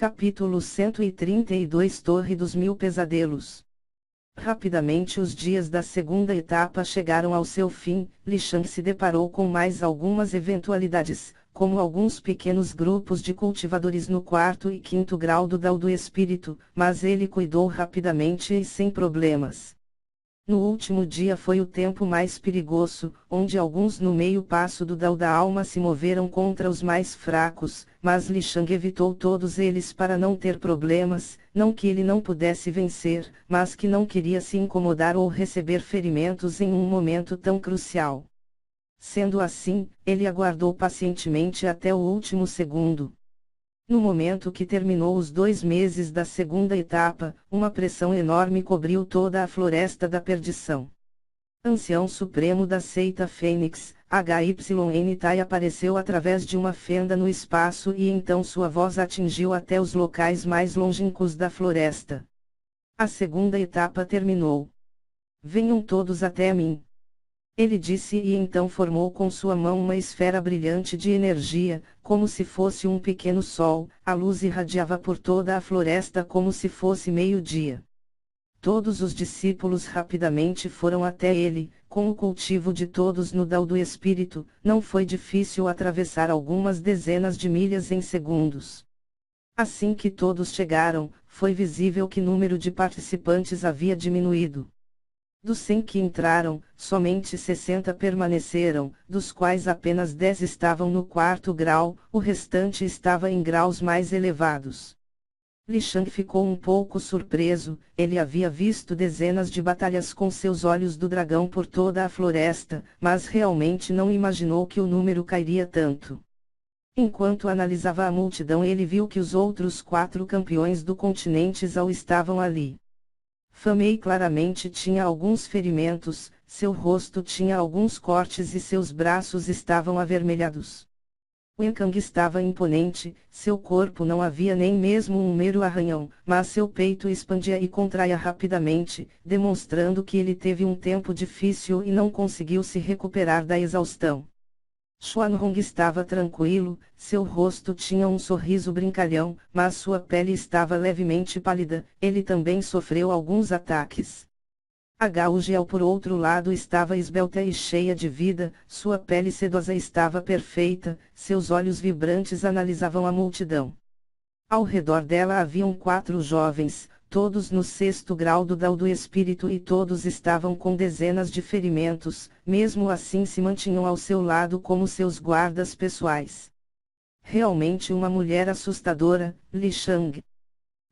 Capítulo 132 Torre dos Mil Pesadelos. Rapidamente os dias da segunda etapa chegaram ao seu fim. Li Shang se deparou com mais algumas eventualidades, como alguns pequenos grupos de cultivadores no quarto e quinto grau do Dao do Espírito, mas ele cuidou rapidamente e sem problemas. No último dia foi o tempo mais perigoso, onde alguns no meio passo do Dao da Alma se moveram contra os mais fracos, mas Li Shang evitou todos eles para não ter problemas, não que ele não pudesse vencer, mas que não queria se incomodar ou receber ferimentos em um momento tão crucial. Sendo assim, ele aguardou pacientemente até o último segundo. No momento que terminou os 2 meses da segunda etapa, uma pressão enorme cobriu toda a Floresta da Perdição. Ancião Supremo da seita Fênix, HYN Tai apareceu através de uma fenda no espaço e então sua voz atingiu até os locais mais longínquos da floresta. A segunda etapa terminou. Venham todos até mim. Ele disse e então formou com sua mão uma esfera brilhante de energia, como se fosse um pequeno sol. A luz irradiava por toda a floresta como se fosse meio-dia. Todos os discípulos rapidamente foram até ele. Com o cultivo de todos no Dao do Espírito, não foi difícil atravessar algumas dezenas de milhas em segundos. Assim que todos chegaram, foi visível que o número de participantes havia diminuído. Dos 100 que entraram, somente 60 permaneceram, dos quais apenas 10 estavam no quarto grau, o restante estava em graus mais elevados. Li Shang ficou um pouco surpreso. Ele havia visto dezenas de batalhas com seus olhos do dragão por toda a floresta, mas realmente não imaginou que o número cairia tanto. Enquanto analisava a multidão, ele viu que os outros 4 campeões do continente Zhao estavam ali. Fan Mei claramente tinha alguns ferimentos, seu rosto tinha alguns cortes e seus braços estavam avermelhados. Wen Kang estava imponente, seu corpo não havia nem mesmo um mero arranhão, mas seu peito expandia e contraía rapidamente, demonstrando que ele teve um tempo difícil e não conseguiu se recuperar da exaustão. Xuanhong estava tranquilo, seu rosto tinha um sorriso brincalhão, mas sua pele estava levemente pálida. Ele também sofreu alguns ataques. A Gao Jiao por outro lado estava esbelta e cheia de vida, sua pele sedosa estava perfeita, seus olhos vibrantes analisavam a multidão. Ao redor dela haviam 4 jovens, todos no 6º grau do Dao do Espírito e todos estavam com dezenas de ferimentos, mesmo assim se mantinham ao seu lado como seus guardas pessoais. Realmente uma mulher assustadora, Li Shang.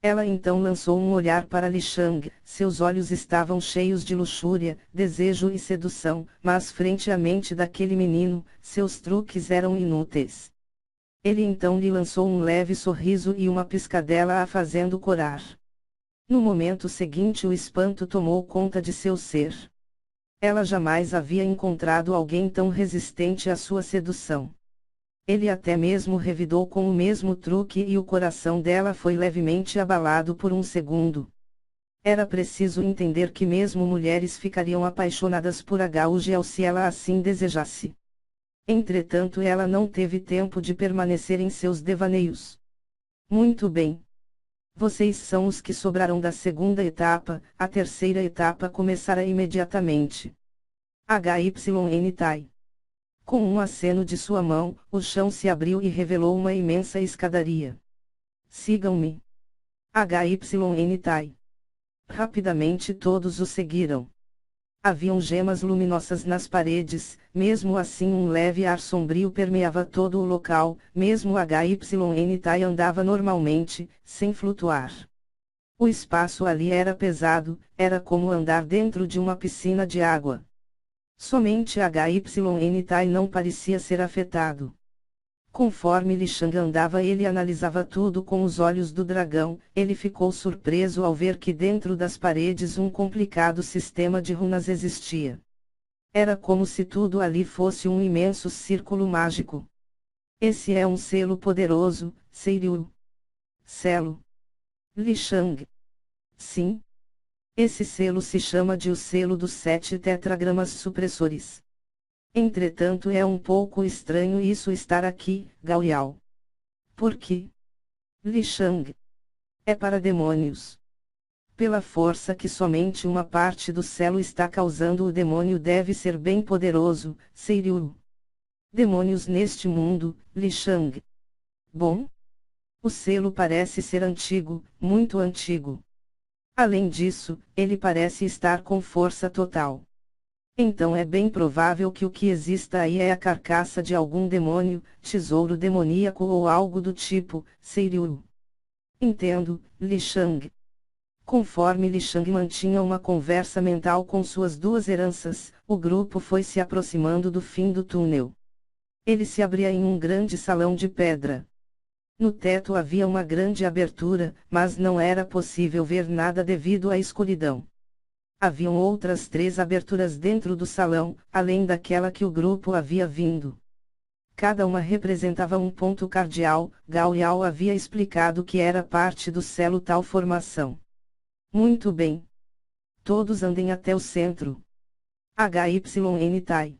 Ela então lançou um olhar para Li Shang, seus olhos estavam cheios de luxúria, desejo e sedução, mas frente à mente daquele menino, seus truques eram inúteis. Ele então lhe lançou um leve sorriso e uma piscadela a fazendo corar. No momento seguinte o espanto tomou conta de seu ser. Ela jamais havia encontrado alguém tão resistente à sua sedução. Ele até mesmo revidou com o mesmo truque e o coração dela foi levemente abalado por um segundo. Era preciso entender que mesmo mulheres ficariam apaixonadas por Gao Jiao se ela assim desejasse. Entretanto ela não teve tempo de permanecer em seus devaneios. Muito bem. Vocês são os que sobraram da segunda etapa, a terceira etapa começará imediatamente. HYN Tai. Com um aceno de sua mão, o chão se abriu e revelou uma imensa escadaria. Sigam-me. HYN Tai. Rapidamente todos o seguiram. Haviam gemas luminosas nas paredes, mesmo assim um leve ar sombrio permeava todo o local, mesmo HYN Tai andava normalmente, sem flutuar. O espaço ali era pesado, era como andar dentro de uma piscina de água. Somente HYN Tai não parecia ser afetado. Conforme Li Shang andava ele analisava tudo com os olhos do dragão, ele ficou surpreso ao ver que dentro das paredes um complicado sistema de runas existia. Era como se tudo ali fosse um imenso círculo mágico. Esse é um selo poderoso, Seiryu. Selo. Li Shang. Sim. Esse selo se chama de o selo dos 7 tetragramas supressores. Entretanto é um pouco estranho isso estar aqui, Gao Yao. Por quê? Li Shang. É para demônios. Pela força que somente uma parte do selo está causando, o demônio deve ser bem poderoso, Seiryu. Demônios neste mundo, Li Shang. Bom? O selo parece ser antigo, muito antigo. Além disso, ele parece estar com força total. Então é bem provável que o que exista aí é a carcaça de algum demônio, tesouro demoníaco ou algo do tipo, Seiryu. Entendo, Li Shang. Conforme Li Shang mantinha uma conversa mental com suas duas heranças, o grupo foi se aproximando do fim do túnel. Ele se abria em um grande salão de pedra. No teto havia uma grande abertura, mas não era possível ver nada devido à escuridão. Haviam outras 3 aberturas dentro do salão, além daquela que o grupo havia vindo. Cada uma representava um ponto cardeal. Gao Yao havia explicado que era parte do selo tal formação. Muito bem. Todos andem até o centro. HYN Tai.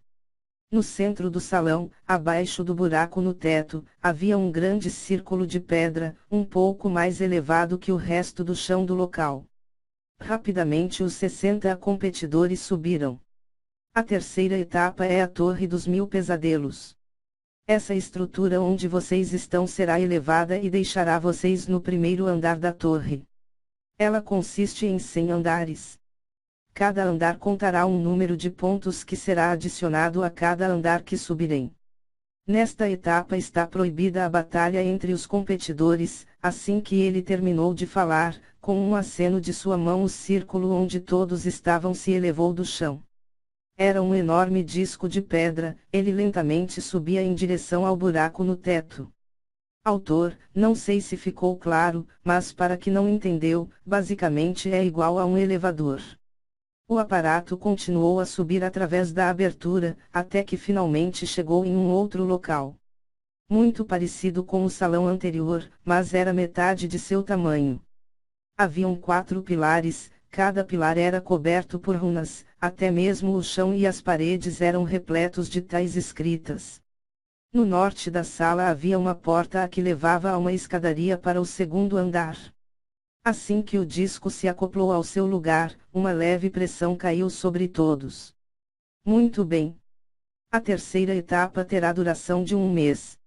No centro do salão, abaixo do buraco no teto, havia um grande círculo de pedra, um pouco mais elevado que o resto do chão do local. Rapidamente os 60 competidores subiram. A terceira etapa é a Torre dos Mil Pesadelos. Essa estrutura onde vocês estão será elevada e deixará vocês no primeiro andar da torre. Ela consiste em 100 andares. Cada andar contará um número de pontos que será adicionado a cada andar que subirem. Nesta etapa está proibida a batalha entre os competidores. Assim que ele terminou de falar, com um aceno de sua mão o círculo onde todos estavam se elevou do chão. Era um enorme disco de pedra, ele lentamente subia em direção ao buraco no teto. Autor, não sei se ficou claro, mas para quem não entendeu, basicamente é igual a um elevador. O aparato continuou a subir através da abertura, até que finalmente chegou em um outro local. Muito parecido com o salão anterior, mas era metade de seu tamanho. Haviam 4 pilares, cada pilar era coberto por runas, até mesmo o chão e as paredes eram repletos de tais escritas. No norte da sala havia uma porta que levava a uma escadaria para o segundo andar. Assim que o disco se acoplou ao seu lugar, uma leve pressão caiu sobre todos. Muito bem. A terceira etapa terá duração de 1 mês.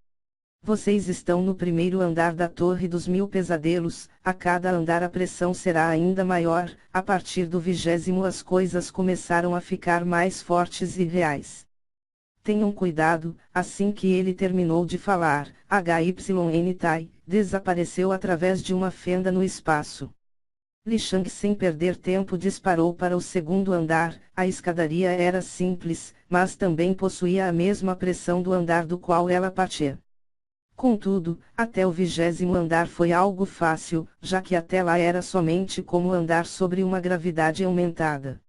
Vocês estão no primeiro andar da Torre dos Mil Pesadelos. A cada andar a pressão será ainda maior. A partir do 20º as coisas começaram a ficar mais fortes e reais. Tenham cuidado. Assim que ele terminou de falar, HYN Tai desapareceu através de uma fenda no espaço. Li Shang sem perder tempo disparou para o segundo andar. A escadaria era simples, mas também possuía a mesma pressão do andar do qual ela partia. Contudo, até o 20º andar foi algo fácil, já que até lá era somente como andar sobre uma gravidade aumentada.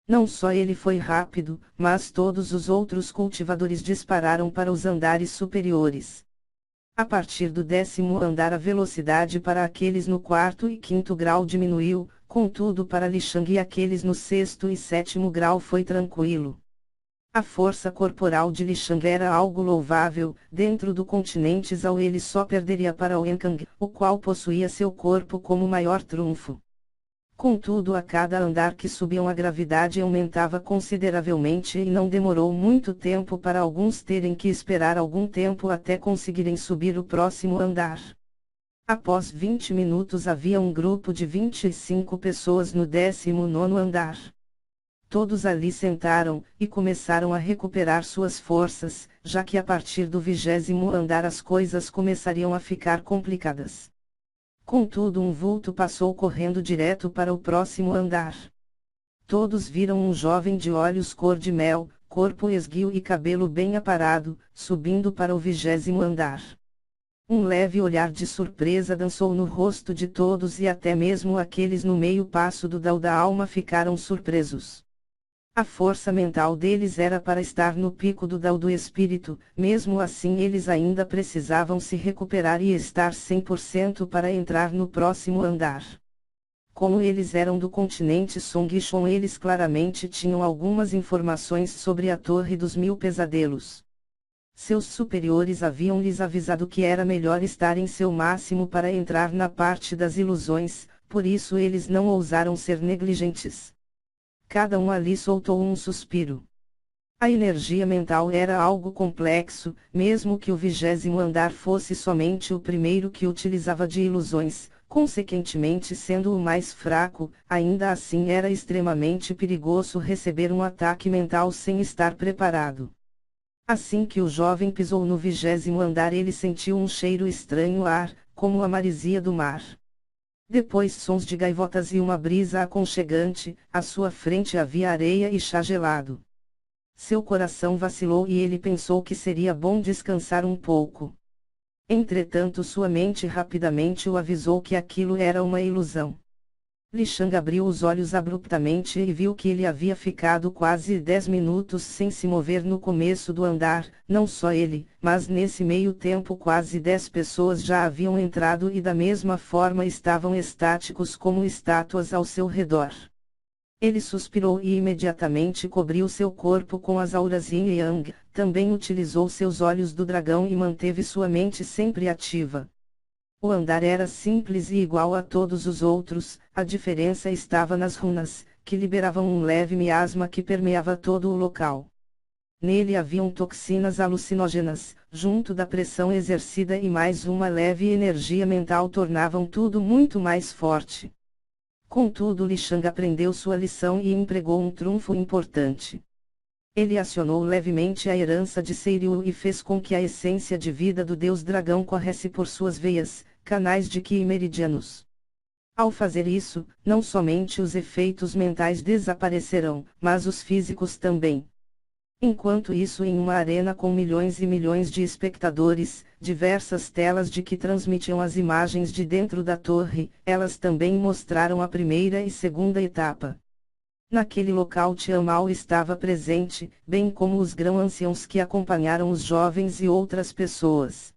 Não só ele foi rápido, mas todos os outros cultivadores dispararam para os andares superiores. A partir do 10º andar a velocidade para aqueles no 4º e 5º grau diminuiu, contudo para Li Shang e aqueles no 6º e 7º grau foi tranquilo. A força corporal de Li Shang era algo louvável. Dentro do continente Zhao ele só perderia para Wenkang, o qual possuía seu corpo como maior trunfo. Contudo a cada andar que subiam a gravidade aumentava consideravelmente e não demorou muito tempo para alguns terem que esperar algum tempo até conseguirem subir o próximo andar. Após 20 minutos havia um grupo de 25 pessoas no 19º andar. Todos ali sentaram, e começaram a recuperar suas forças, já que a partir do 20º andar as coisas começariam a ficar complicadas. Contudo um vulto passou correndo direto para o próximo andar. Todos viram um jovem de olhos cor de mel, corpo esguio e cabelo bem aparado, subindo para o 20º andar. Um leve olhar de surpresa dançou no rosto de todos e até mesmo aqueles no meio passo do Dao da alma ficaram surpresos. A força mental deles era para estar no pico do Dao do espírito, mesmo assim eles ainda precisavam se recuperar e estar 100% para entrar no próximo andar. Como eles eram do continente Songchon, eles claramente tinham algumas informações sobre a Torre dos Mil Pesadelos. Seus superiores haviam lhes avisado que era melhor estar em seu máximo para entrar na parte das ilusões, por isso eles não ousaram ser negligentes. Cada um ali soltou um suspiro. A energia mental era algo complexo, mesmo que o 20º andar fosse somente o primeiro que utilizava de ilusões, consequentemente sendo o mais fraco, ainda assim era extremamente perigoso receber um ataque mental sem estar preparado. Assim que o jovem pisou no 20º andar, ele sentiu um cheiro estranho ar, como a marisia do mar. Depois sons de gaivotas e uma brisa aconchegante, à sua frente havia areia e chá gelado. Seu coração vacilou e ele pensou que seria bom descansar um pouco. Entretanto, sua mente rapidamente o avisou que aquilo era uma ilusão. Li Shang abriu os olhos abruptamente e viu que ele havia ficado quase 10 minutos sem se mover no começo do andar, não só ele, mas nesse meio tempo quase 10 pessoas já haviam entrado e da mesma forma estavam estáticos como estátuas ao seu redor. Ele suspirou e imediatamente cobriu seu corpo com as auras Yin e Yang, também utilizou seus olhos do dragão e manteve sua mente sempre ativa. O andar era simples e igual a todos os outros, a diferença estava nas runas, que liberavam um leve miasma que permeava todo o local. Nele haviam toxinas alucinógenas, junto da pressão exercida e mais uma leve energia mental tornavam tudo muito mais forte. Contudo, Li Shang aprendeu sua lição e empregou um trunfo importante. Ele acionou levemente a herança de Seiryu e fez com que a essência de vida do deus dragão corresse por suas veias, canais de Qi e meridianos. Ao fazer isso, não somente os efeitos mentais desaparecerão, mas os físicos também. Enquanto isso, em uma arena com milhões e milhões de espectadores, diversas telas de que transmitiam as imagens de dentro da torre, elas também mostraram a primeira e segunda etapa. Naquele local Tianmao estava presente, bem como os grão-anciãos que acompanharam os jovens e outras pessoas.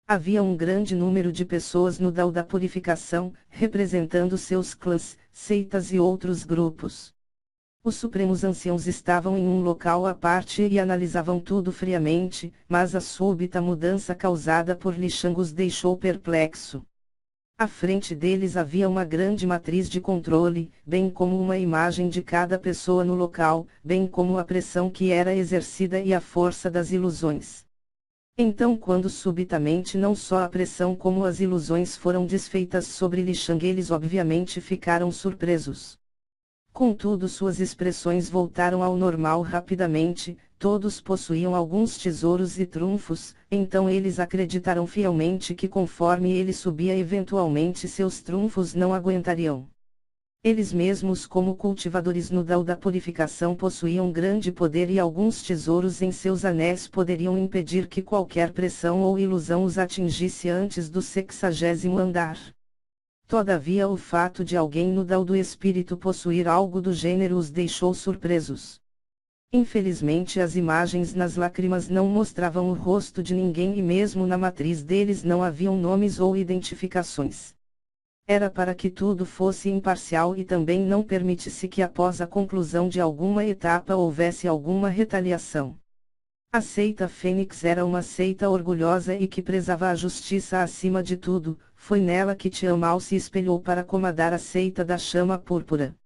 Havia um grande número de pessoas no Dao da Purificação, representando seus clãs, seitas e outros grupos. Os supremos anciãos estavam em um local à parte e analisavam tudo friamente, mas a súbita mudança causada por Li Shang os deixou perplexo. À frente deles havia uma grande matriz de controle, bem como uma imagem de cada pessoa no local, bem como a pressão que era exercida e a força das ilusões. Então, quando subitamente não só a pressão como as ilusões foram desfeitas sobre Li Shang, eles obviamente ficaram surpresos. Contudo, suas expressões voltaram ao normal rapidamente, todos possuíam alguns tesouros e trunfos, então eles acreditaram fielmente que conforme ele subia eventualmente seus trunfos não aguentariam. Eles mesmos, como cultivadores no Dao da Purificação, possuíam grande poder e alguns tesouros em seus anéis poderiam impedir que qualquer pressão ou ilusão os atingisse antes do 60º andar. Todavia, o fato de alguém no Dao do Espírito possuir algo do gênero os deixou surpresos. Infelizmente, as imagens nas lágrimas não mostravam o rosto de ninguém e mesmo na matriz deles não haviam nomes ou identificações. Era para que tudo fosse imparcial e também não permitisse que após a conclusão de alguma etapa houvesse alguma retaliação. A seita Fênix era uma seita orgulhosa e que prezava a justiça acima de tudo, foi nela que Tianmao se espelhou para comandar a seita da chama púrpura.